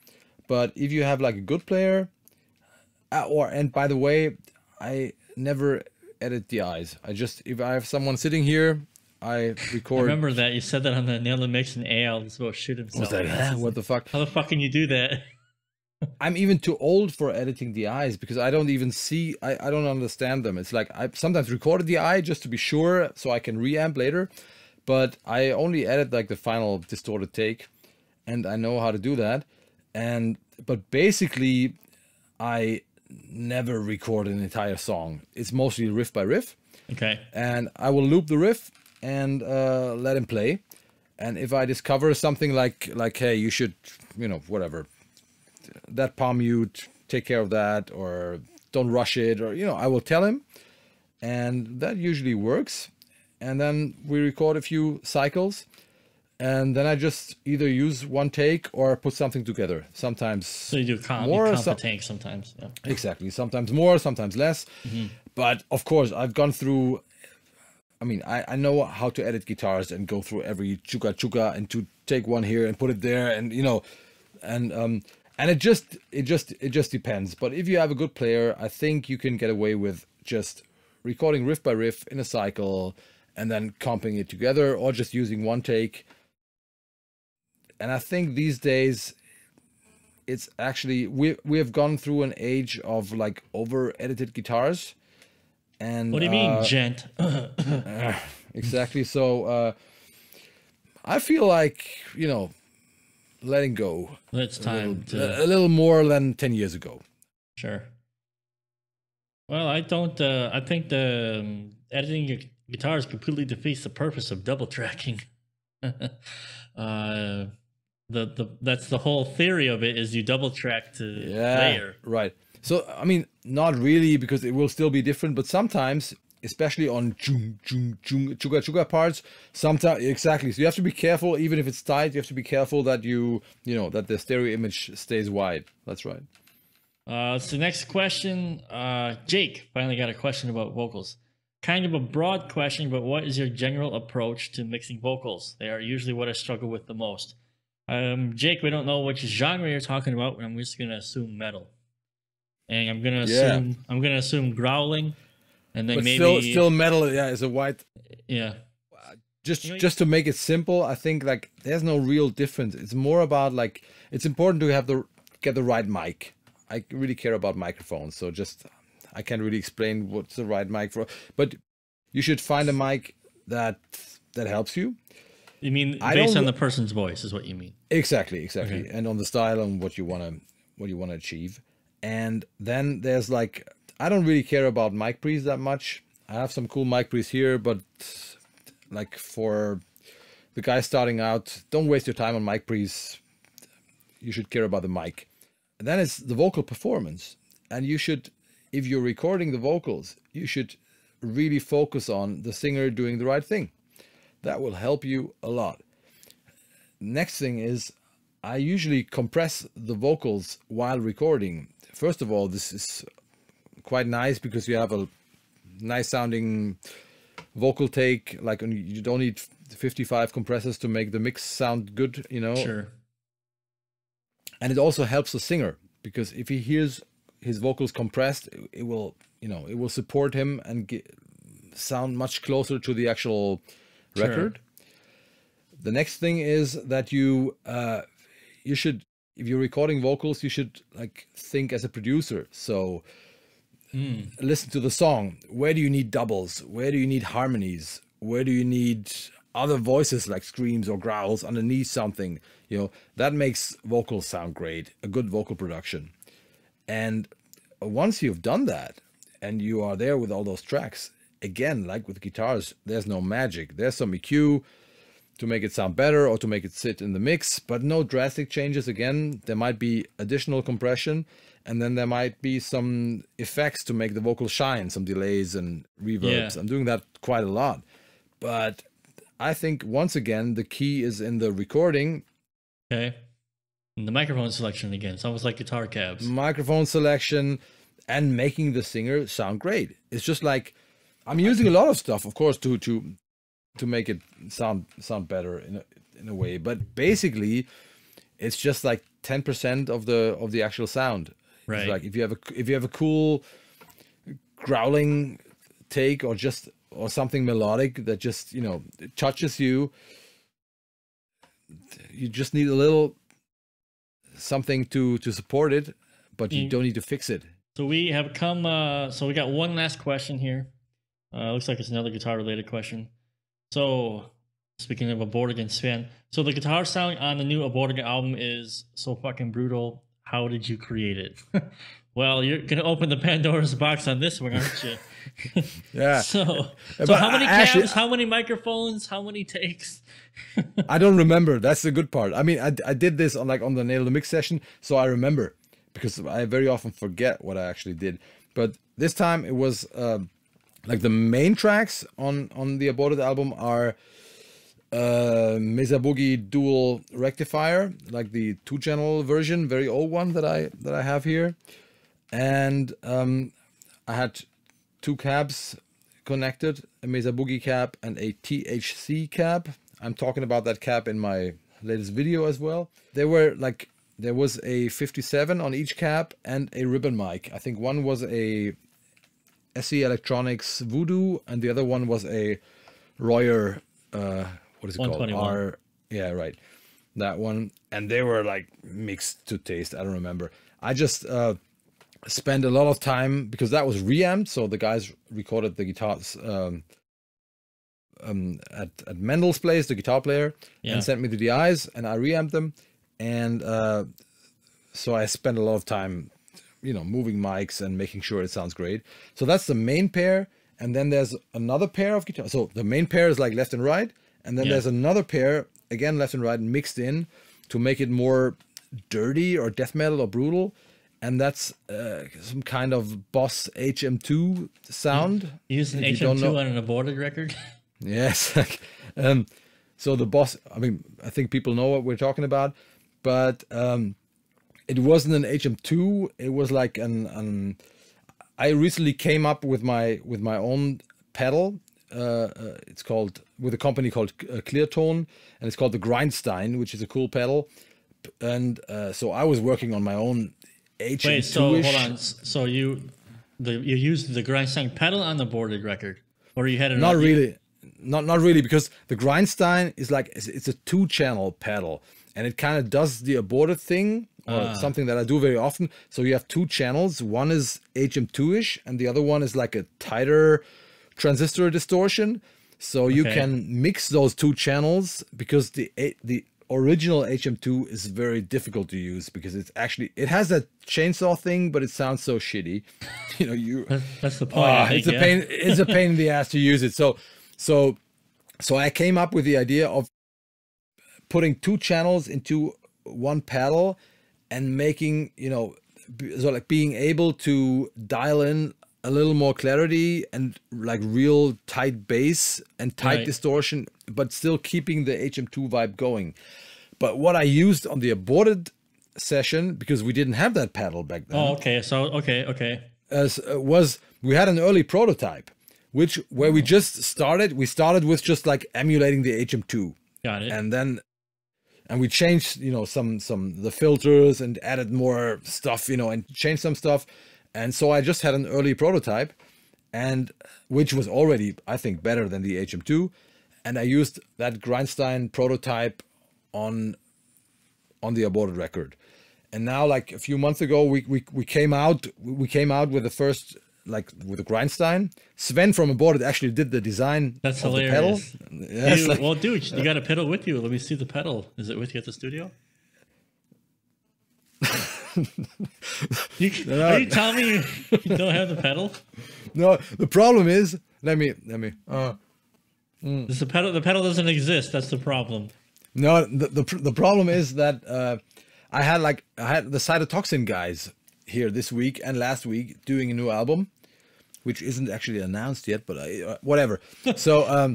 But if you have like a good player, and by the way, I never edit the eyes. If I have someone sitting here, I record. I remember that you said that on the Nail the Mix, and AL was about to shoot himself. Was that, what the fuck? How the fuck can you do that? I'm even too old for editing the eyes, because I don't even see. I don't understand them. It's like I sometimes recorded the eye just to be sure, so I can reamp later. But I only edit like the final distorted take, and I know how to do that. But basically, I never record an entire song. It's mostly riff by riff. Okay. And I will loop the riff and let him play. And if I discover something like hey, you should, whatever, that palm mute, take care of that, or don't rush it, or I will tell him, and that usually works. And then we record a few cycles, and then I just either use one take or put something together. Sometimes so you do more, a take sometimes. Yeah. Exactly. Sometimes more, sometimes less. But of course, I've gone through. I mean, I know how to edit guitars and go through every chuka chuka and to take one here and put it there, and and it just depends. But if you have a good player, I think you can get away with just recording riff by riff in a cycle and then comping it together, or just using one take. And I think these days it's actually we have gone through an age of like over edited guitars. And what do you mean, gent? Exactly. So I feel like letting go. It's time a little more than 10 years ago. Sure. Well, I don't. I think the editing your guitars completely defeats the purpose of double tracking. That's the whole theory of it, is you double track to layer. Right. So I mean, not really, because it will still be different, but sometimes, especially on chuga chuga parts, sometimes exactly. So you have to be careful, even if it's tight. You have to be careful that that the stereo image stays wide. That's right. So next question, Jake finally got a question about vocals. Kind of a broad question, but what is your general approach to mixing vocals? They are usually what I struggle with the most. Jake, we don't know which genre you're talking about, and I'm just gonna assume metal. And I'm gonna assume growling, and then but maybe still metal. Yeah, is a white. Yeah. Just to make it simple, I think like there's no real difference. It's more about like it's important to get the right mic. I really care about microphones, so I can't really explain what's the right mic for, but you should find a mic that helps you. You mean based on the person's voice is what you mean? Exactly, okay. And on the style and what you wanna achieve. And then there's like, I don't really care about mic pre's that much. I have some cool mic pre's here, but like for the guys starting out, don't waste your time on mic pre's. You should care about the mic. And then it's the vocal performance. And you should, if you're recording the vocals, you should really focus on the singer doing the right thing. That will help you a lot. Next thing is, I usually compress the vocals while recording. First of all, this is quite nice because you have a nice sounding vocal take. Like you don't need 55 compressors to make the mix sound good, Sure. And it also helps the singer, because if he hears his vocals compressed, it will support him and sound much closer to the actual record. Sure. The next thing is that you should, if you're recording vocals, you should like think as a producer. So listen to the song. Where do you need doubles? Where do you need harmonies? Where do you need other voices like screams or growls underneath something? That makes vocals sound great, a good vocal production. And once you've done that and you are there with all those tracks, again, like with guitars, there's no magic. There's some EQ to make it sound better or to make it sit in the mix, but no drastic changes. Again, there might be additional compression, and then there might be some effects to make the vocal shine, some delays and reverbs. Yeah. I'm doing that quite a lot. But I think, once again, the key is in the recording. Okay. And the microphone selection again. It's almost like guitar cabs. Microphone selection and making the singer sound great. It's just like, I'm using a lot of stuff, of course, to make it sound better in a way. But basically, it's just like 10% of the actual sound. Right. It's like if you have a cool growling take or something melodic that just touches you, you just need a little something to support it, but you don't need to fix it. So we have come. So we got one last question here. Looks like it's another guitar related question. So speaking of Aborted and Sven, so the guitar sound on the new Aborted album is so fucking brutal. How did you create it? Well, you're gonna open the Pandora's box on this one, aren't you? Yeah. So But how many actually, cabs? How many microphones? How many takes? I don't remember. That's the good part. I mean, I did this on the Nail the Mix session, so I remember, because I very often forget what I actually did. But this time it was like the main tracks on the Aborted album are Mesa Boogie dual rectifier, like the 2-channel version, very old one that I have here, and I had 2 cabs connected, a Mesa Boogie cab and a THC cab. I'm talking about that cab in my latest video as well. There was a 57 on each cab and a ribbon mic. I think one was a SE Electronics Voodoo and the other one was a Royer, what is it called? Yeah, right. That one. And they were like mixed to taste. I don't remember. I just spent a lot of time, because that was reamped. So the guys recorded the guitars at Mendel's place, the guitar player, and sent me the DIs, and I reamped them. And so I spent a lot of time, moving mics and making sure it sounds great. So that's the main pair. And then there's another pair of guitars. So the main pair is like left and right. And then there's another pair, again, left and right, mixed in to make it more dirty or death metal or brutal. And that's some kind of Boss HM2 sound. You used an HM2 on an Aborted record? Yes. So the Boss, I mean, I think people know what we're talking about, but it wasn't an HM2. It was like I recently came up with my own pedal. It's called, with a company called Cleartone, and it's called the Grindstein, which is a cool pedal. And so I was working on my own HM2-ish. Wait, so hold on. So you used the Grindstein pedal on the Aborted record, or you had it? Not really. Not really, because the Grindstein is like, it's a 2-channel pedal, and it kind of does the Aborted thing, or something that I do very often. So you have 2 channels. One is HM2-ish, and the other one is like a tighter transistor distortion. So you can mix those 2 channels, because the original HM2 is very difficult to use, because it has that chainsaw thing, but it sounds so shitty. That's the point. It's a pain in the ass to use it. So I came up with the idea of putting 2 channels into one pedal and making, so like being able to dial in a little more clarity and like real tight bass and tight distortion, but still keeping the HM2 vibe going. But what I used on the Aborted session, because we didn't have that pedal back then. Oh, okay. So, okay. Was we had an early prototype, where we started with just like emulating the HM2. Got it. And we changed, some the filters and added more stuff, and changed some stuff. And so I just had an early prototype, and which was already, I think, better than the HM2. And I used that Grindstein prototype on the Aborted record. And now, like a few months ago, we came out with the first, like with the Grindstein. Sven from Aborted actually did the design. That's of hilarious. The pedal. Yes, well, dude, you got a pedal with you. Let me see the pedal. Is it with you at the studio? Are you telling me you don't have the pedal? No, the problem is, let me. It's the pedal. The pedal doesn't exist. That's the problem. No, the problem is that I had the Cytotoxin guys here this week and last week doing a new album, which isn't actually announced yet, but whatever. So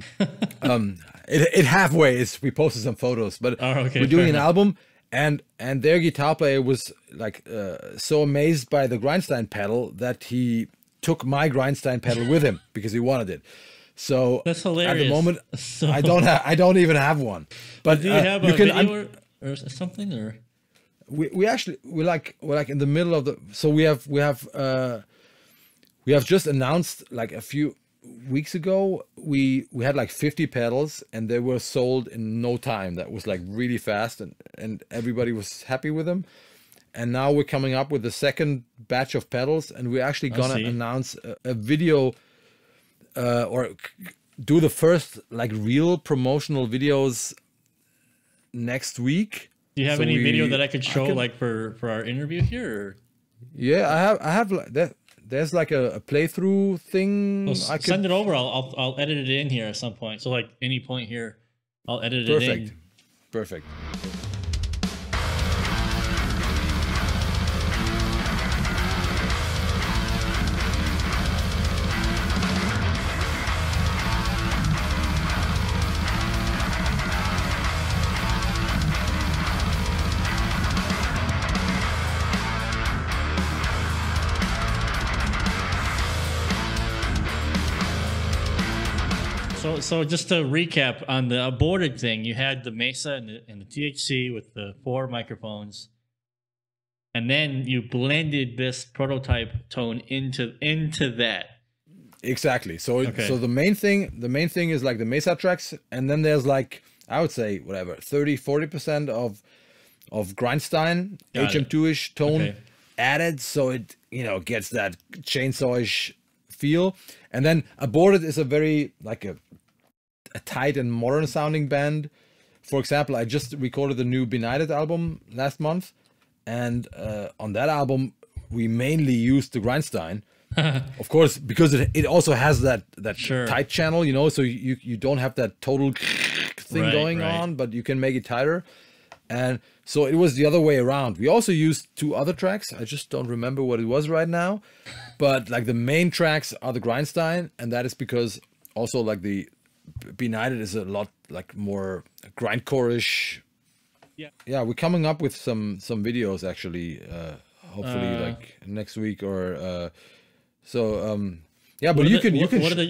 it halfway is. We posted some photos, but we're doing an album. And their guitar player was like so amazed by the Grindstein pedal that he took my Grindstein pedal with him because he wanted it. So that's hilarious. At the moment, I don't even have one. But do you have a video or something, or we're like in the middle of the. So we have just announced like a few weeks ago we had like 50 pedals, and they were sold in no time. That was like really fast, and everybody was happy with them. And now we're coming up with the second batch of pedals, and we're actually gonna announce a video or do the first like real promotional videos next week. Do you have So any video we that I could I show can like for our interview here? Or yeah, I have like that. There's like a playthrough well, thing I could. send it over. I'll edit it in here at some point. So like any point here, I'll edit it Perfect. in. Perfect. So just to recap on the aborted thing, you had the Mesa and the THC with the 4 microphones, and then you blended this prototype tone into that. Exactly. So Okay. so the main thing is like the Mesa tracks, and then there's like, I would say whatever, 30-40% of Grindstein Got it. HM2-ish tone Okay. added, so it, you know, gets that chainsaw-ish feel. And then Aborted is a very like a tight and modern sounding band. For example, I just recorded the new Benighted album last month, and on that album we mainly used the Grindstein, of course, because it also has that Sure. tight channel, you know, so you don't have that total thing Right, going right. on, but you can make it tighter. And so it was the other way around. We also used 2 other tracks. I just don't remember what it was right now, but like the main tracks are the Grindstein, and that is because also like the Benighted is a lot like more grindcore-ish. Yeah, we're coming up with some videos actually, hopefully like next week or yeah, but you can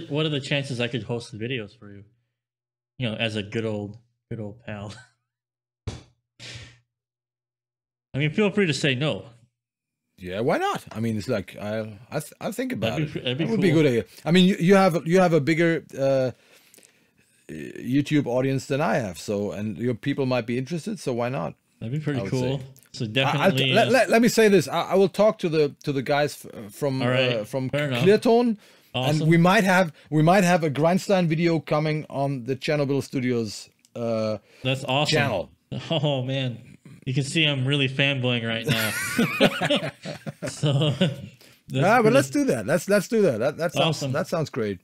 What are the chances I could host the videos for you? You know, as a good old pal. I mean, feel free to say no. yeah, why not? I mean, it's like I'll think about That'd be it. that'd be That would be a cool. good idea. I mean, you have a bigger YouTube audience than I have, so, and your people might be interested, so why not? That'd be pretty I would cool. say. So I'll, definitely. let me say this. I will talk to the guys from All right, from fair enough. Cleartone, Awesome. and we might have a Grindstein video coming on the Chernobyl Studios That's awesome. channel. Oh man, you can see I'm really fanboying right now. So, that's But let's do that. Let's do that. That sounds Awesome. that sounds great.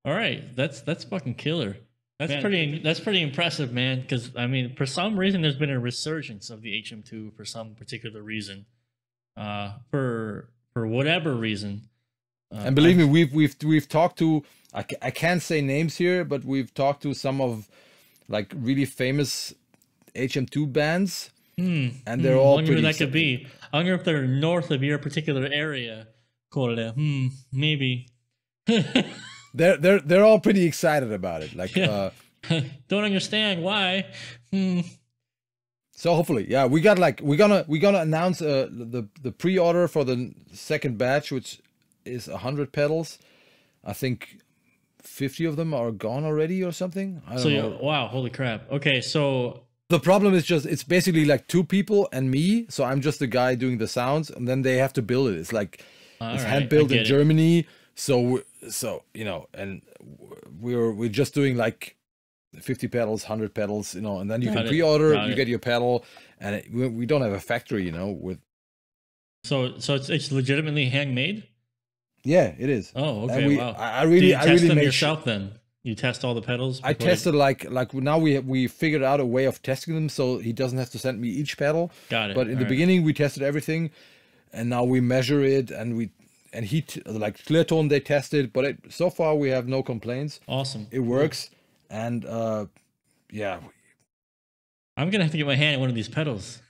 all right. That's fucking killer. That's pretty impressive, man. Because I mean, for some reason, there's been a resurgence of the HM2 for some particular reason. For whatever reason. And believe me, we've talked to, I can't say names here, but we've talked to some of like really famous HM2 bands, and they're I all wonder who pretty that could be. I wonder if they're north of your particular area. Kohle. Maybe. they're all pretty excited about it. Like Don't understand why. so hopefully, yeah, we're gonna announce the pre-order for the second batch, which is 100 pedals. I think 50 of them are gone already or something. I don't know. Wow, holy crap. Okay, so The problem is just it's basically like 2 people and me, so I'm just the guy doing the sounds, and then they have to build it. It's like it's right, hand built I in get it. Germany, so you know, and we're just doing like 50 pedals, 100 pedals, you know, and then you Got can it, pre-order, got you it. get your pedal, and we don't have a factory, you know, with So it's legitimately handmade? yeah, it is. Oh, And okay, wow. I Do really you test them make yourself then? You test all the pedals? I before you- tested like now we figured out a way of testing them so he doesn't have to send me each pedal. Got it. But in the All right. beginning we tested everything, and now we measure it, and like Cleartone they tested, but so far we have no complaints. Awesome. It works, and yeah, I'm gonna have to get my hand on one of these pedals.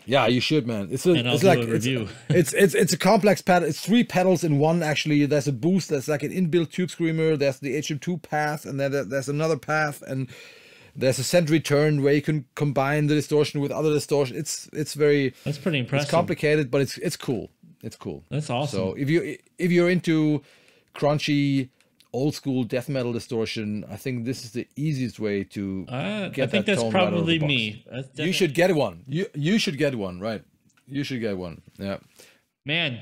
yeah, you should, man. It's And I'll it's do like a review. it's a complex pedal. It's 3 pedals in one actually. There's a boost. There's like an inbuilt tube screamer. There's the HM2 path, and then there's another path, and there's a send return where you can combine the distortion with other distortion. It's very That's pretty impressive. it's complicated, but it's cool. It's cool. That's awesome. So if you're into crunchy old school death metal distortion, I think this is the easiest way to I get think that that's tone right out of the probably box. me. That's You should get one. You should get one, right? You should get one. Yeah. Man,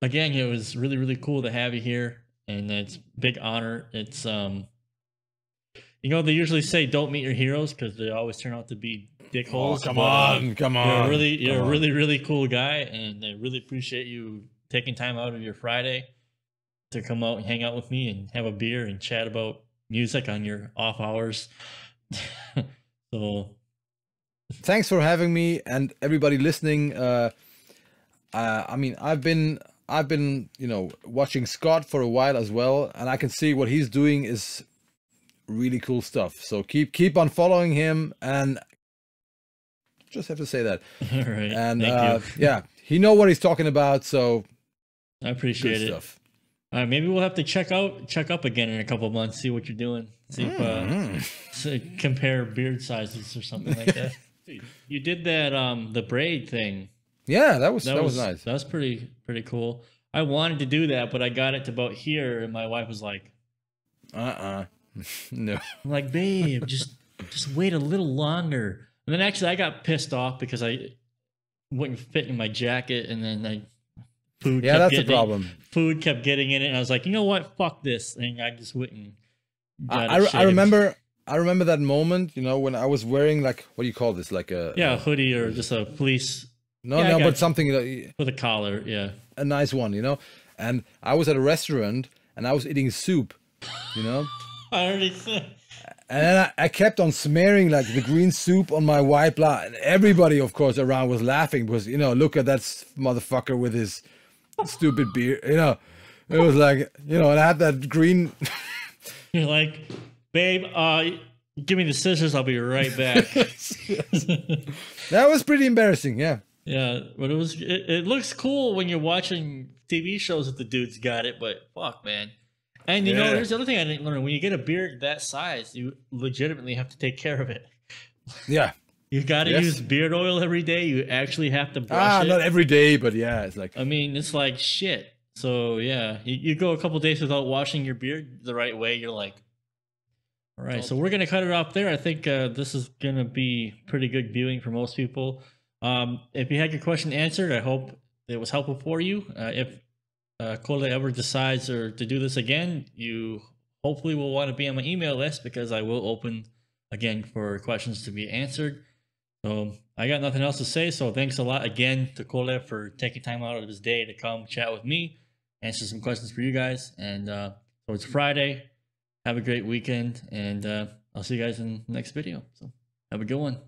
again, it was really, really cool to have you here, and it's a big honor. It's You know, they usually say don't meet your heroes because they always turn out to be dickholes. Oh, come on, come on. You're a really cool guy, and I really appreciate you taking time out of your Friday to come out and hang out with me and have a beer and chat about music on your off hours. So, thanks for having me, and everybody listening. I mean, I've been watching Scott for a while as well, and I can see what he's doing is really cool stuff. So keep on following him, and just have to say that. All right. And Thank you. yeah, he know what he's talking about. So I appreciate it. Stuff. Maybe we'll have to check up again in a couple of months, see what you're doing, see if compare beard sizes or something like that. You did that the braid thing. Yeah, that was nice. That was pretty cool. I wanted to do that, but I got it to about here, and my wife was like, no. I'm like, babe, just wait a little longer. And then actually I got pissed off because I wouldn't fit in my jacket, and then that's a problem. Food kept getting in it, and I was like, you know what? Fuck this. And I just went and I remember that moment, you know, when I was wearing, like, what do you call this? Like a hoodie or just a fleece. No, but something with a collar, a nice one, you know. And I was at a restaurant and I was eating soup, you know. I already said. And then I kept on smearing like the green soup on my white blood, and everybody, of course, around was laughing because, you know, look at that motherfucker with his stupid beard, you know. It was like, you know, and I had that green. You're like, babe, give me the scissors. I'll be right back. That was pretty embarrassing, yeah. Yeah, but it looks cool when you're watching TV shows that the dude's got it, but fuck, man. And you know, here's the other thing I didn't learn. When you get a beard that size, you legitimately have to take care of it. Yeah. You got to use beard oil every day. You actually have to brush it. Not every day, but yeah, it's like. I mean, it's like shit. So yeah, you go a couple days without washing your beard the right way, you're like, all right. So we're gonna cut it off there. I think this is gonna be pretty good viewing for most people. If you had your question answered, I hope it was helpful for you. If Kohle ever decides to do this again, you hopefully will want to be on my email list because I will open again for questions to be answered. So I got nothing else to say. So thanks a lot again to Kohle for taking time out of his day to come chat with me, answer some questions for you guys. And so it's Friday. Have a great weekend, and I'll see you guys in the next video. So have a good one.